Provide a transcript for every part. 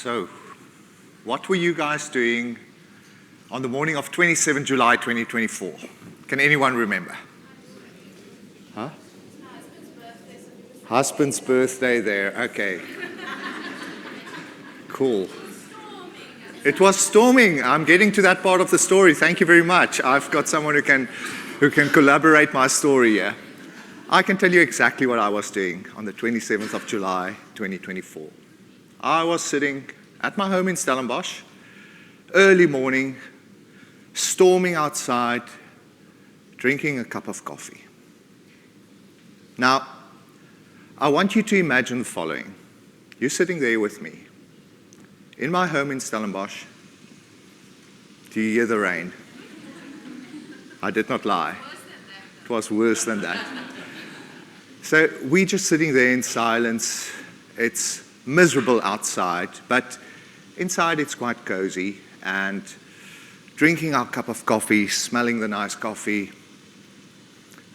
So, what were you guys doing on the morning of 27 July 2024? Can anyone remember? Huh? Husband's birthday there, okay. Cool. It was storming. I'm getting to that part of the story. Thank you very much. I've got someone who can collaborate my story here. I can tell you exactly what I was doing on the 27th of July 2024. I was sitting at my home in Stellenbosch, early morning, storming outside, drinking a cup of coffee. Now, I want you to imagine the following. You're sitting there with me, in my home in Stellenbosch. Do you hear the rain? I did not lie. It was worse than that. So we're just sitting there in silence. It's miserable outside, but inside it's quite cozy, and drinking our cup of coffee, smelling the nice coffee,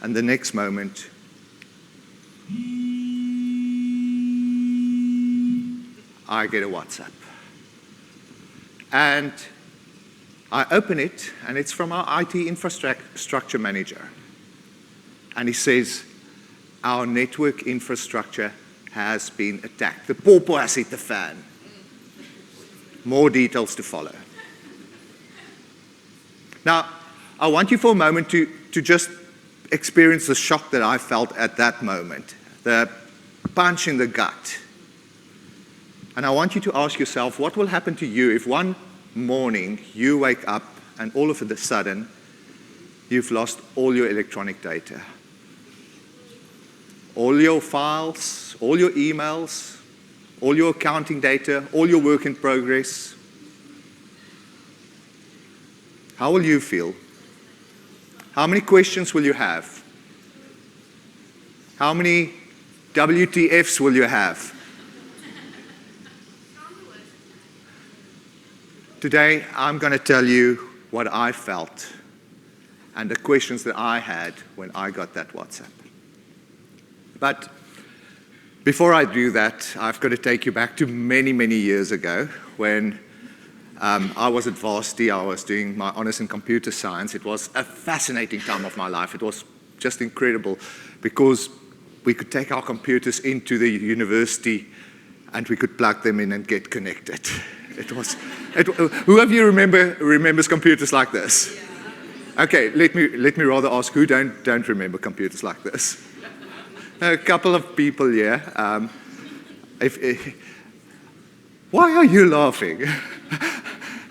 and the next moment, I get a WhatsApp. And I open it, and it's from our IT infrastructure manager. And he says, our network infrastructure has been attacked. The popo has hit the fan. More details to follow. Now, I want you for a moment to just experience the shock that I felt at that moment, the punch in the gut. And I want you to ask yourself, what will happen to you if one morning you wake up and all of a sudden you've lost all your electronic data? All your files, all your emails, all your accounting data, all your work in progress. How will you feel? How many questions will you have? How many WTFs will you have? Today, I'm going to tell you what I felt and the questions that I had when I got that WhatsApp. But before I do that, I've got to take you back to many, many years ago when I was at varsity. I was doing my honors in computer science. It was a fascinating time of my life. It was just incredible because we could take our computers into the university and we could plug them in and get connected. Who of you remembers computers like this? Okay, let me rather ask who don't remember computers like this. A couple of people here. Why are you laughing?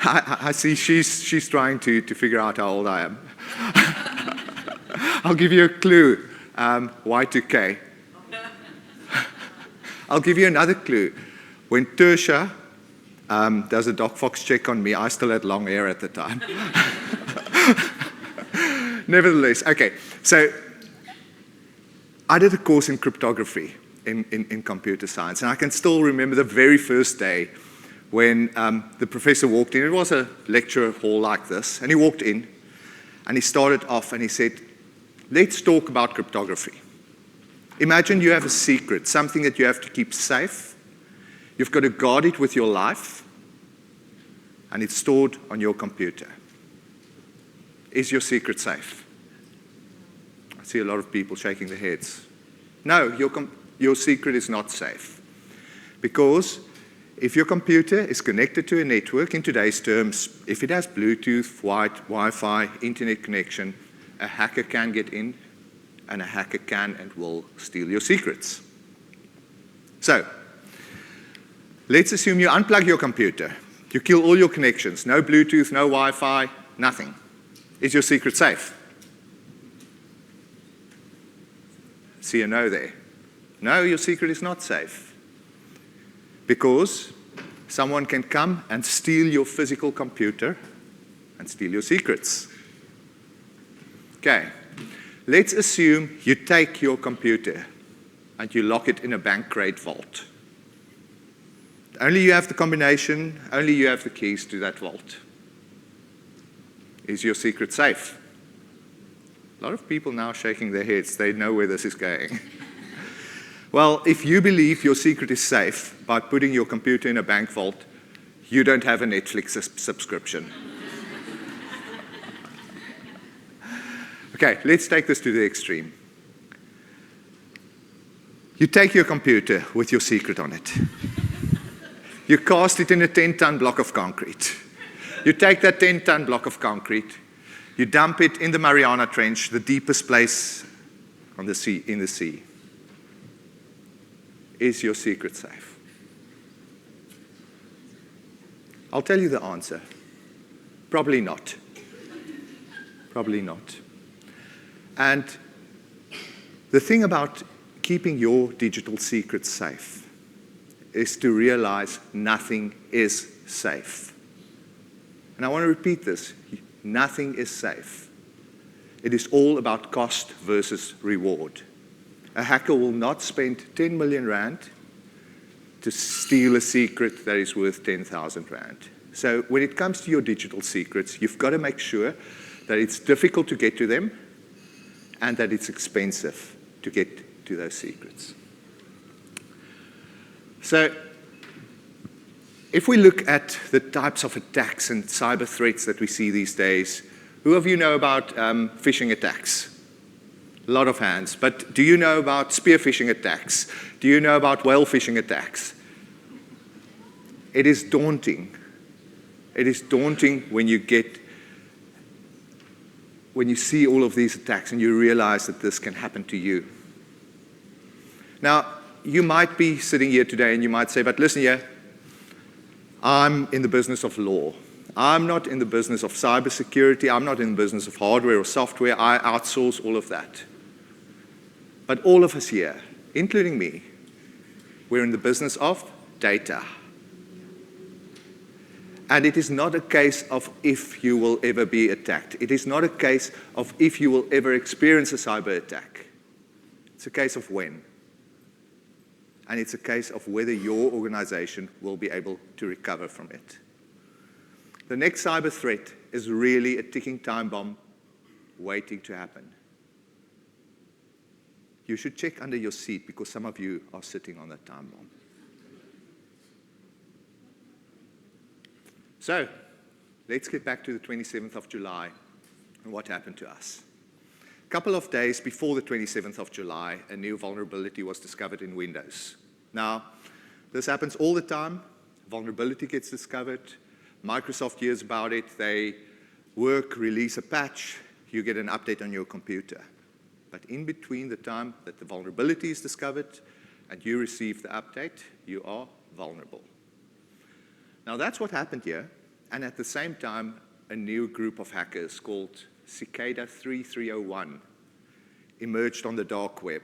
I see she's trying to figure out how old I am. I'll give you a clue. Y2K. I'll give you another clue. When Tertia does a Doc Fox check on me, I still had long hair at the time. Nevertheless, okay, so I did a course in cryptography in computer science, and I can still remember the very first day when the professor walked in. It was a lecture hall like this, and he walked in, and he started off, and he said, let's talk about cryptography. Imagine you have a secret, something that you have to keep safe. You've got to guard it with your life, and it's stored on your computer. Is your secret safe? I see a lot of people shaking their heads. No, your secret is not safe. Because if your computer is connected to a network, in today's terms, if it has Bluetooth, Wi-Fi, internet connection, a hacker can get in, and a hacker can and will steal your secrets. So, let's assume you unplug your computer. You kill all your connections. No Bluetooth, no Wi-Fi, nothing. Is your secret safe? See a no there. No, your secret is not safe. Because someone can come and steal your physical computer and steal your secrets. Okay, let's assume you take your computer and you lock it in a bank-grade vault. Only you have the combination, only you have the keys to that vault. Is your secret safe? A lot of people now shaking their heads. They know where this is going. Well, if you believe your secret is safe by putting your computer in a bank vault, you don't have a Netflix subscription. Okay, let's take this to the extreme. You take your computer with your secret on it. You cast it in a 10-ton block of concrete. You take that 10-ton block of concrete, you dump it in the Mariana Trench, the deepest place on the sea, in the sea. Is your secret safe? I'll tell you the answer. Probably not. Probably not. And the thing about keeping your digital secrets safe is to realize nothing is safe. And I want to repeat this. Nothing is safe. It is all about cost versus reward. A hacker will not spend 10 million rand to steal a secret that is worth 10,000 rand. So when it comes to your digital secrets, you've got to make sure that it's difficult to get to them and that it's expensive to get to those secrets. So if we look at the types of attacks and cyber threats that we see these days, who of you know about phishing attacks? A lot of hands. But do you know about spear phishing attacks? Do you know about whale phishing attacks? It is daunting. It is daunting when you see all of these attacks and you realize that this can happen to you. Now, you might be sitting here today and you might say, but listen here, I'm in the business of law. I'm not in the business of cybersecurity. I'm not in the business of hardware or software. I outsource all of that. But all of us here, including me, we're in the business of data. And it is not a case of if you will ever be attacked. It is not a case of if you will ever experience a cyber attack. It's a case of when. And it's a case of whether your organization will be able to recover from it. The next cyber threat is really a ticking time bomb waiting to happen. You should check under your seat because some of you are sitting on that time bomb. So, let's get back to the 27th of July and what happened to us. A couple of days before the 27th of July, a new vulnerability was discovered in Windows. Now, this happens all the time. Vulnerability gets discovered. Microsoft hears about it. They release a patch. You get an update on your computer. But in between the time that the vulnerability is discovered and you receive the update, you are vulnerable. Now, that's what happened here. And at the same time, a new group of hackers called Cicada 3301 emerged on the dark web.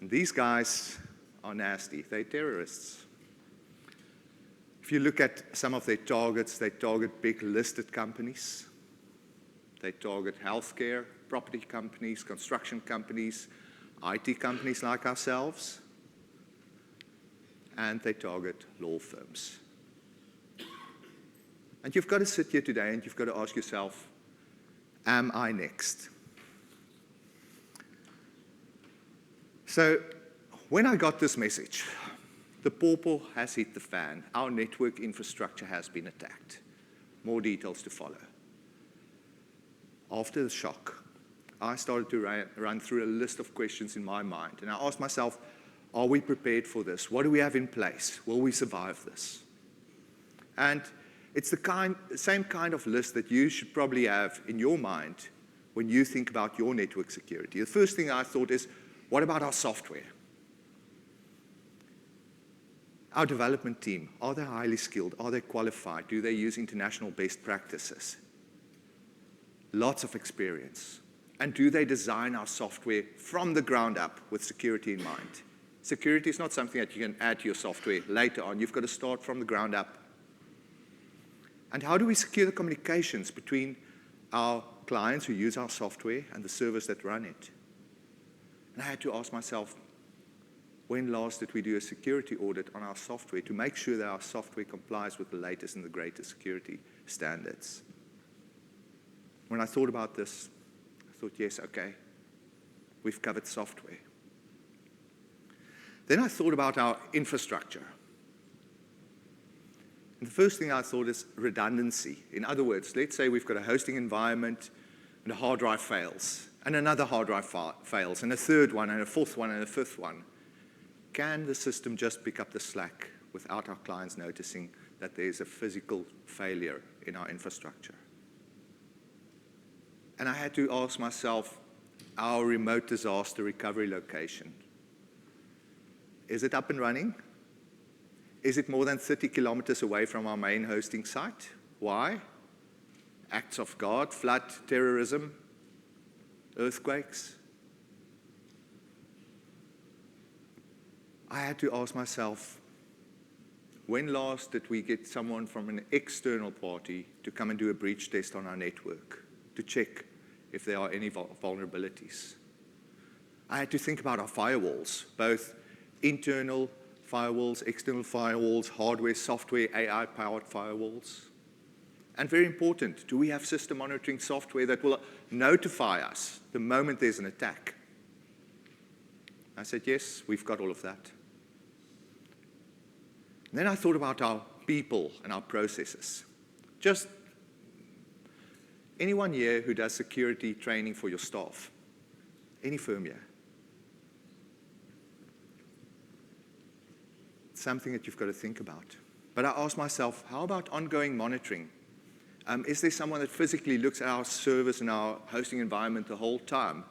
And these guys are nasty. They're terrorists. If you look at some of their targets, they target big listed companies. They target healthcare, property companies, construction companies, IT companies like ourselves. And they target law firms. And you've got to sit here today and you've got to ask yourself, am I next? So when I got this message, the pawpaw has hit the fan. Our network infrastructure has been attacked. More details to follow. After the shock, I started to run through a list of questions in my mind. And I asked myself, are we prepared for this? What do we have in place? Will we survive this? And it's the same kind of list that you should probably have in your mind when you think about your network security. The first thing I thought is, what about our software? Our development team, are they highly skilled? Are they qualified? Do they use international best practices? Lots of experience. And do they design our software from the ground up with security in mind? Security is not something that you can add to your software later on. You've got to start from the ground up. And how do we secure the communications between our clients who use our software and the servers that run it? And I had to ask myself, when last did we do a security audit on our software to make sure that our software complies with the latest and the greatest security standards? When I thought about this, I thought, yes, okay, we've covered software. Then I thought about our infrastructure. And the first thing I thought is redundancy. In other words, let's say we've got a hosting environment and a hard drive fails, and another hard drive fails, and a third one, and a fourth one, and a fifth one. Can the system just pick up the slack without our clients noticing that there's a physical failure in our infrastructure? And I had to ask myself, our remote disaster recovery location, is it up and running? Is it more than 30 kilometers away from our main hosting site? Why? Acts of God, flood, terrorism, earthquakes. I had to ask myself, when last did we get someone from an external party to come and do a breach test on our network to check if there are any vulnerabilities? I had to think about our firewalls, both internal firewalls, external firewalls, hardware, software, AI-powered firewalls. And very important, do we have system monitoring software that will notify us the moment there's an attack? I said, yes, we've got all of that. And then I thought about our people and our processes. Just anyone here who does security training for your staff? Any firm here? It's something that you've got to think about. But I asked myself, how about ongoing monitoring? Is there someone that physically looks at our servers and our hosting environment the whole time?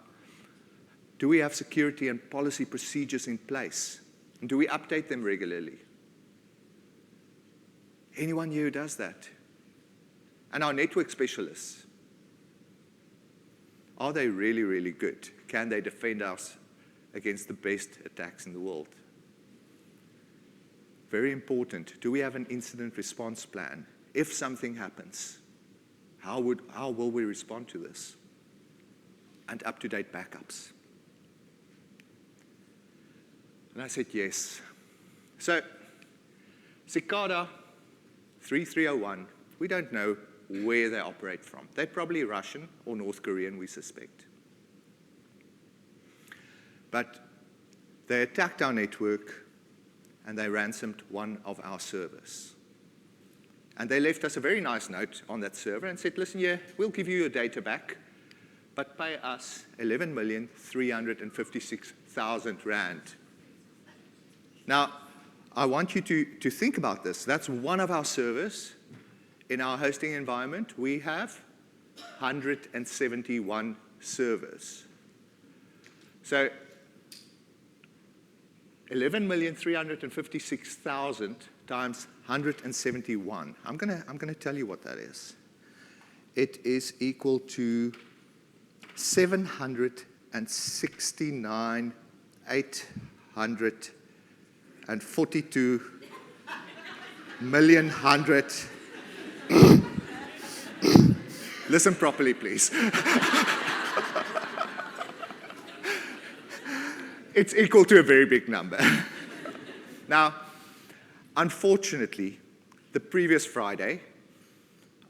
Do we have security and policy procedures in place? And do we update them regularly? Anyone here who does that? And our network specialists, are they really, really good? Can they defend us against the best attacks in the world? Very important, do we have an incident response plan? If something happens, how will we respond to this? And up-to-date backups. And I said yes. So, Cicada 3301, we don't know where they operate from. They're probably Russian or North Korean, we suspect. But they attacked our network and they ransomed one of our servers. And they left us a very nice note on that server and said, listen, yeah, we'll give you your data back, but pay us 11,356,000 rand. Now, I want you to think about this. That's one of our servers. In our hosting environment, we have 171 servers. So 11,356,000 times 171. I'm gonna tell you what that is. It is equal to 769,842,100,000. Listen properly, please. It's equal to a very big number. Now, unfortunately, the previous Friday,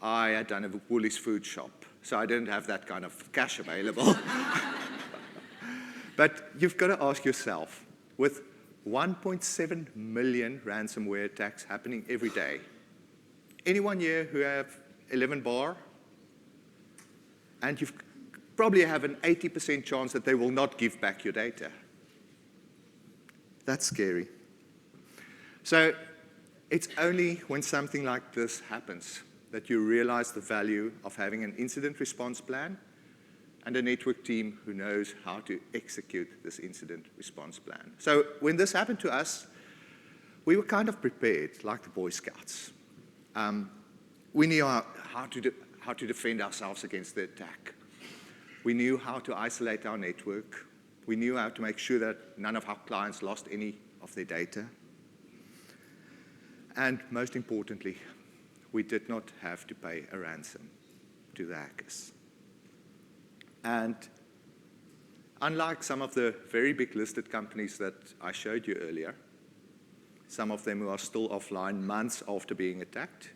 I had done a Woolies food shop, so I didn't have that kind of cash available. But you've got to ask yourself, with 1.7 million ransomware attacks happening every day, anyone here who have 11 bar? And you probably have an 80% chance that they will not give back your data. That's scary. So it's only when something like this happens that you realize the value of having an incident response plan and a network team who knows how to execute this incident response plan. So when this happened to us, we were kind of prepared, like the Boy Scouts. We knew how to defend ourselves against the attack. We knew how to isolate our network. We knew how to make sure that none of our clients lost any of their data. And most importantly, we did not have to pay a ransom to the hackers. And unlike some of the very big listed companies that I showed you earlier, some of them who are still offline months after being attacked,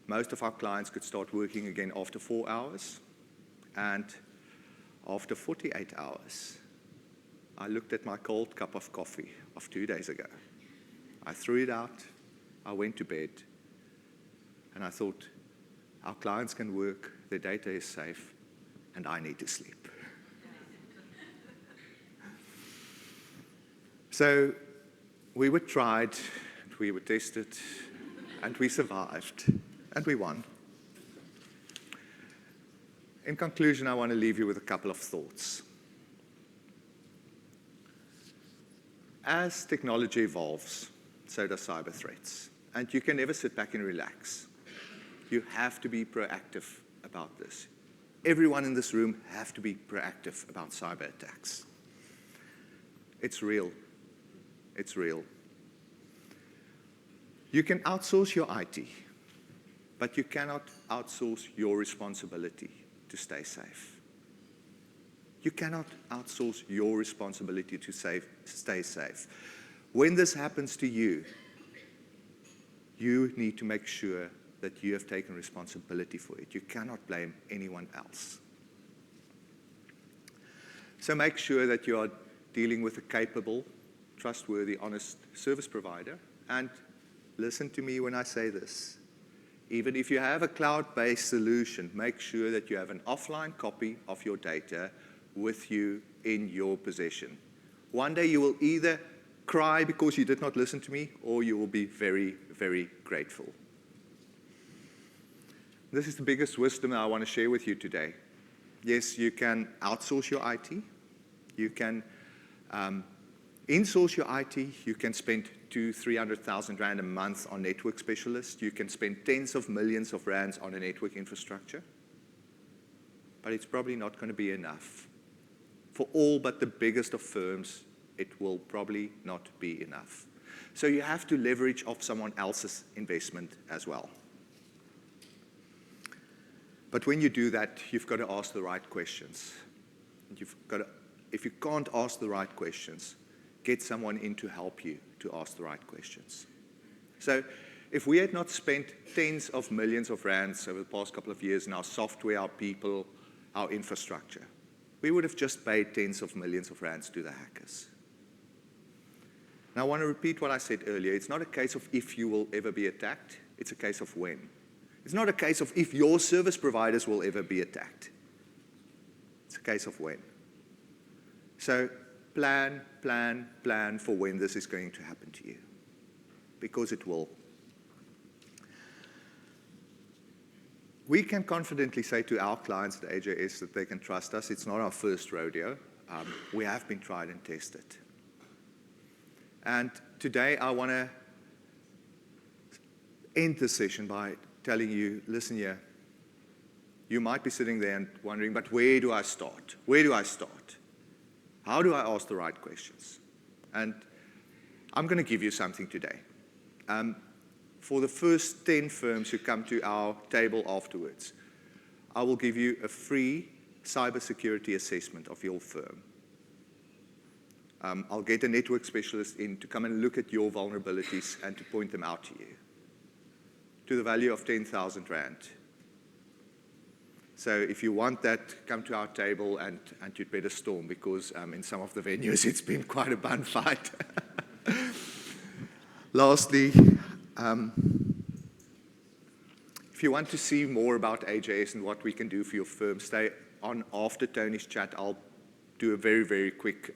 most of our clients could start working again after 4 hours. And after 48 hours, I looked at my cold cup of coffee of 2 days ago. I threw it out, I went to bed, And I thought, our clients can work, their data is safe, and I need to sleep. So we were tried, and we were tested, and we survived, and we won. In conclusion, I want to leave you with a couple of thoughts. As technology evolves, so does cyber threats. And you can never sit back and relax. You have to be proactive about this. Everyone in this room have to be proactive about cyber attacks. It's real. It's real. You can outsource your IT, but you cannot outsource your responsibility to stay safe. You cannot outsource your responsibility to stay safe. When this happens to you, you need to make sure that you have taken responsibility for it. You cannot blame anyone else. So make sure that you are dealing with a capable, trustworthy, honest service provider. And listen to me when I say this. Even if you have a cloud-based solution, make sure that you have an offline copy of your data with you in your possession. One day you will either cry because you did not listen to me, or you will be very, very grateful. This is the biggest wisdom that I want to share with you today. Yes, you can outsource your IT. You can insource your IT. You can spend 200,000-300,000 rand a month on network specialists. You can spend tens of millions of rands on a network infrastructure. But it's probably not going to be enough. For all but the biggest of firms, it will probably not be enough. So you have to leverage off someone else's investment as well. But when you do that, you've got to ask the right questions. If you can't ask the right questions, get someone in to help you to ask the right questions. So if we had not spent tens of millions of rands over the past couple of years in our software, our people, our infrastructure, we would have just paid tens of millions of rands to the hackers. Now, I want to repeat what I said earlier. It's not a case of if you will ever be attacked. It's a case of when. It's not a case of if your service providers will ever be attacked. It's a case of when. So plan for when this is going to happen to you, because it will. We can confidently say to our clients at AJS that they can trust us. It's not our first rodeo. We have been tried and tested. And today I want to end the session by telling you, listen here, you might be sitting there and wondering, but where do I start? Where do I start? How do I ask the right questions? And I'm going to give you something today. For the first 10 firms who come to our table afterwards, I will give you a free cybersecurity assessment of your firm. I'll get a network specialist in to come and look at your vulnerabilities and to point them out to you, to the value of 10,000 rand. So if you want that, come to our table and you'd better storm, because in some of the venues it's been quite a bun fight. Lastly, if you want to see more about AJS and what we can do for your firm, stay on after Tony's chat. I'll do a very, very quick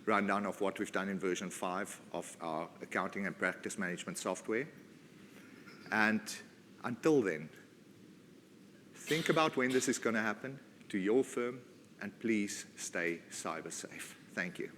rundown of what we've done in version 5 of our accounting and practice management software. And until then, think about when this is going to happen to your firm, and please stay cyber safe. Thank you.